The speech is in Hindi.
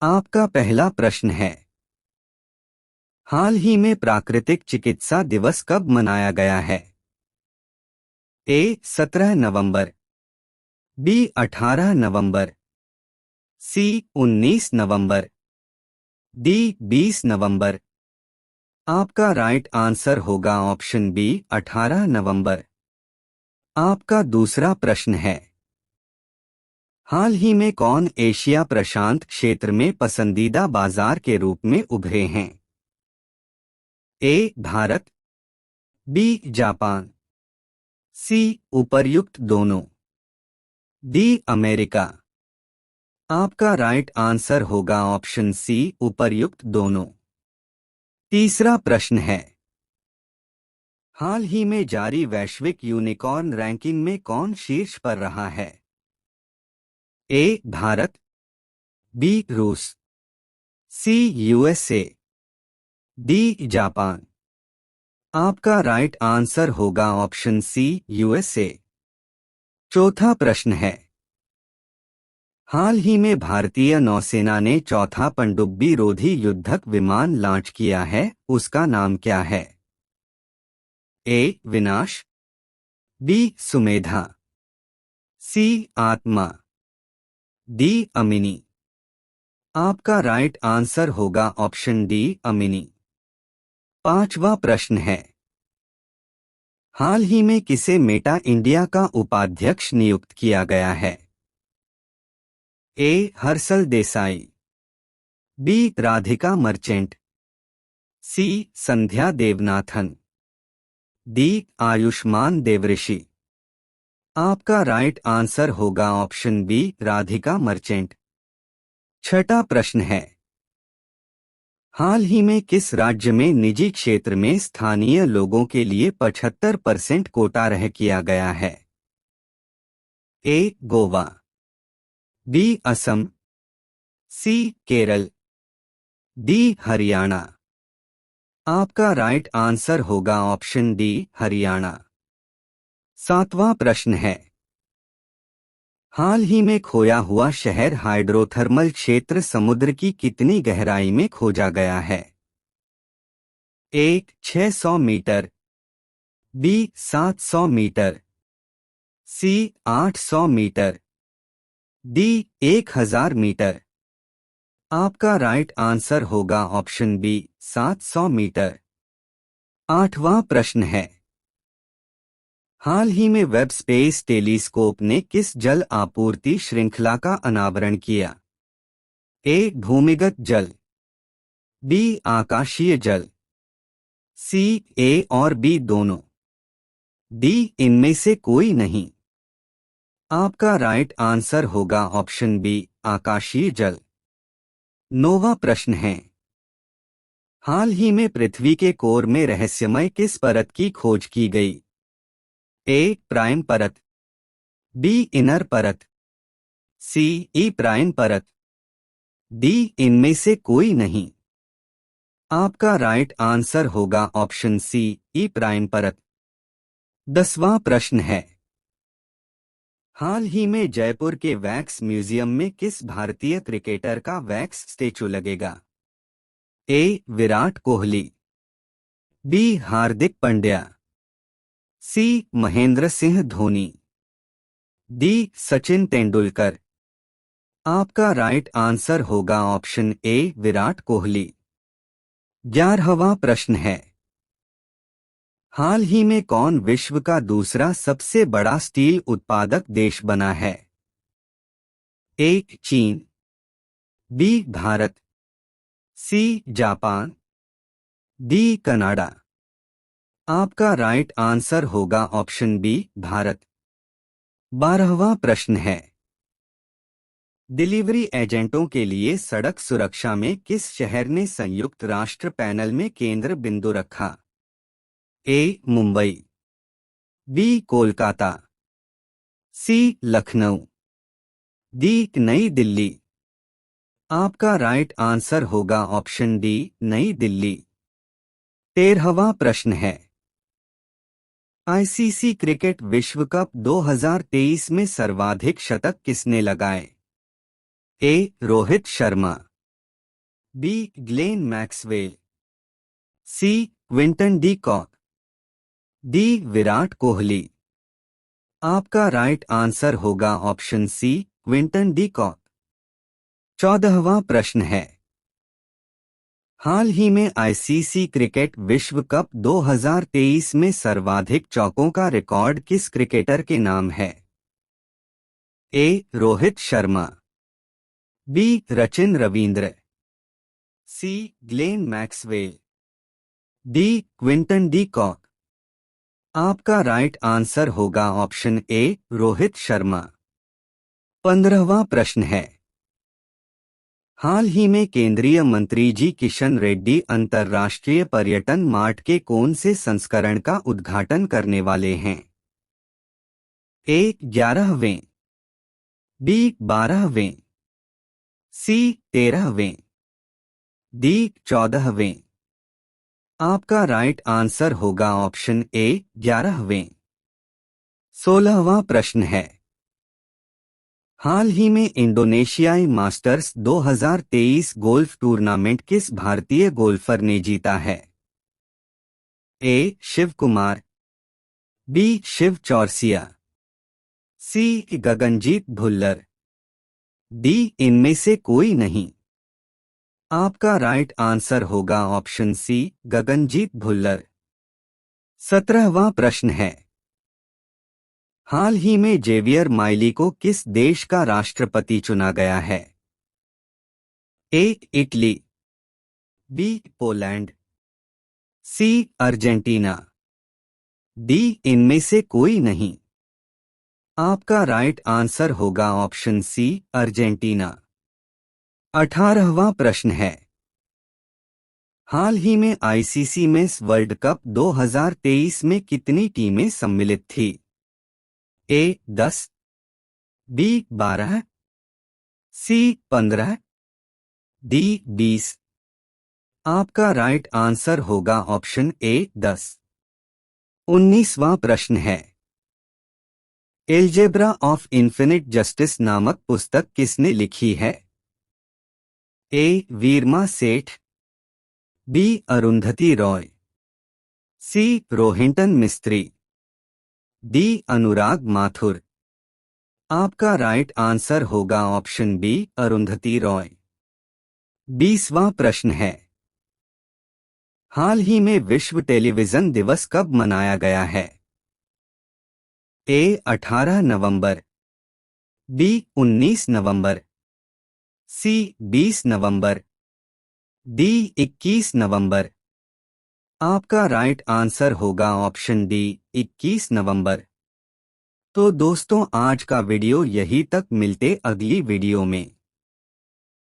आपका पहला प्रश्न है, हाल ही में प्राकृतिक चिकित्सा दिवस कब मनाया गया है? ए 17 नवंबर, बी 18 नवंबर, सी 19 नवंबर, डी 20 नवंबर। आपका राइट आंसर होगा ऑप्शन बी 18 नवंबर। आपका दूसरा प्रश्न है, हाल ही में कौन एशिया प्रशांत क्षेत्र में पसंदीदा बाजार के रूप में उभरे हैं? ए भारत, बी जापान, सी उपर्युक्त दोनों, डी अमेरिका। आपका राइट आंसर होगा ऑप्शन सी उपर्युक्त दोनों। तीसरा प्रश्न है, हाल ही में जारी वैश्विक यूनिकॉर्न रैंकिंग में कौन शीर्ष पर रहा है? ए भारत, बी रूस, सी यूएसए, डी जापान। आपका राइट आंसर होगा ऑप्शन सी यूएसए। चौथा प्रश्न है, हाल ही में भारतीय नौसेना ने चौथा पनडुब्बी रोधी युद्धक विमान लॉन्च किया है, उसका नाम क्या है? ए विनाश, बी सुमेधा, सी आत्मा, डी अमिनी। आपका राइट आंसर होगा ऑप्शन डी अमिनी। पांचवा प्रश्न है, हाल ही में किसे मेटा इंडिया का उपाध्यक्ष नियुक्त किया गया है? ए हर्षल देसाई, बी राधिका मर्चेंट, सी संध्या देवनाथन, डी आयुष्मान देवऋषि। आपका राइट आंसर होगा ऑप्शन बी राधिका मर्चेंट। छठा प्रश्न है, हाल ही में किस राज्य में निजी क्षेत्र में स्थानीय लोगों के लिए 75% कोटा रह किया गया है? ए गोवा, बी असम, सी केरल, डी हरियाणा। आपका राइट आंसर होगा ऑप्शन डी हरियाणा। सातवां प्रश्न है, हाल ही में खोया हुआ शहर हाइड्रोथर्मल क्षेत्र समुद्र की कितनी गहराई में खोजा गया है? ए 600 मीटर, बी 700 मीटर, सी 800 मीटर, डी 1000 मीटर। आपका राइट आंसर होगा ऑप्शन बी 700 मीटर। आठवां प्रश्न है, हाल ही में वेब स्पेस टेलीस्कोप ने किस जल आपूर्ति श्रृंखला का अनावरण किया? ए भूमिगत जल, बी आकाशीय जल, सी ए और बी दोनों, डी इनमें से कोई नहीं। आपका राइट आंसर होगा ऑप्शन बी आकाशीय जल। नौवां प्रश्न है, हाल ही में पृथ्वी के कोर में रहस्यमय किस परत की खोज की गई? ए प्राइम परत, बी इनर परत, सी ई प्राइम परत, डी इनमें से कोई नहीं। आपका राइट आंसर होगा ऑप्शन सी ई प्राइम परत। 10वां प्रश्न है, हाल ही में जयपुर के वैक्स म्यूजियम में किस भारतीय क्रिकेटर का वैक्स स्टैचू लगेगा? ए विराट कोहली, बी हार्दिक पांड्या, सी महेंद्र सिंह धोनी, डी सचिन तेंदुलकर। आपका राइट आंसर होगा ऑप्शन ए विराट कोहली। 11वां प्रश्न है, हाल ही में कौन विश्व का दूसरा सबसे बड़ा स्टील उत्पादक देश बना है? ए चीन, B Bharat, C Japan, D Canada. आपका राइट आंसर होगा ऑप्शन बी भारत। 12वां प्रश्न है, डिलीवरी एजेंटों के लिए सड़क सुरक्षा में किस शहर ने संयुक्त राष्ट्र पैनल में केंद्र बिंदु रखा? ए मुंबई, बी कोलकाता, सी लखनऊ, डी नई दिल्ली। आपका राइट आंसर होगा ऑप्शन डी नई दिल्ली। 13वां प्रश्न है, आईसीसी क्रिकेट विश्व कप 2023 में सर्वाधिक शतक किसने लगाए? A Rohit Sharma, B Glenn Maxwell, C Quinton de Kock, D Virat Kohli. आपका राइट आंसर होगा option C Quinton de Kock. 14वां प्रश्न है, हाल ही में आईसीसी क्रिकेट विश्व कप 2023 में सर्वाधिक चौकों का रिकॉर्ड किस क्रिकेटर के नाम है? A Rohit Sharma, B Sachin Ravindra, C Glenn Maxwell, D Quinton de Kock. आपका राइट आंसर होगा ऑप्शन ए रोहित शर्मा। 15वां प्रश्न है, हाल ही में केंद्रीय मंत्री जी किशन रेड्डी अंतर्राष्ट्रीय पर्यटन मार्ट के कौन से संस्करण का उद्घाटन करने वाले हैं? ए 11वें, बी 12वें, सी 13वें, डी 14वें। आपका राइट आंसर होगा ऑप्शन ए 11वें। 16वां प्रश्न है, हाल ही में इंडोनेशियाई मास्टर्स 2023 गोल्फ टूर्नामेंट किस भारतीय गोल्फर ने जीता है? ए शिव कुमार, बी शिव चौरसिया, सी गगनजीत भुल्लर, डी इनमें से कोई नहीं। आपका राइट आंसर होगा ऑप्शन सी गगनजीत भुल्लर। 17वां प्रश्न है, हाल ही में जेवियर माइली को किस देश का राष्ट्रपति चुना गया है? A Italy, B Poland, C Argentina, D इनमें से कोई नहीं। आपका राइट आंसर होगा ऑप्शन सी अर्जेंटीना। 18वां प्रश्न है, हाल ही में आईसीसी मेंस वर्ल्ड कप 2023 में कितनी टीमें सम्मिलित थी? ए 10, बी 12, सी 15, डी 20। आपका राइट आंसर होगा ऑप्शन ए 10। 19वां प्रश्न है, एल्जेब्रा ऑफ इन्फिनिट जस्टिस नामक पुस्तक किसने लिखी है? ए वीरमा सेठ, बी अरुंधति रॉय, सी रोहिंटन मिस्त्री, डी अनुराग माथुर। आपका राइट आंसर होगा ऑप्शन बी अरुंधति रॉय। 20वां प्रश्न है, हाल ही में विश्व टेलीविजन दिवस कब मनाया गया है? ए 18 नवंबर, बी 19 नवंबर, सी 20 नवंबर, डी 21 नवंबर। आपका राइट आंसर होगा ऑप्शन डी 21 नवंबर। तो दोस्तों आज का वीडियो यहीं तक, मिलते अगली वीडियो में।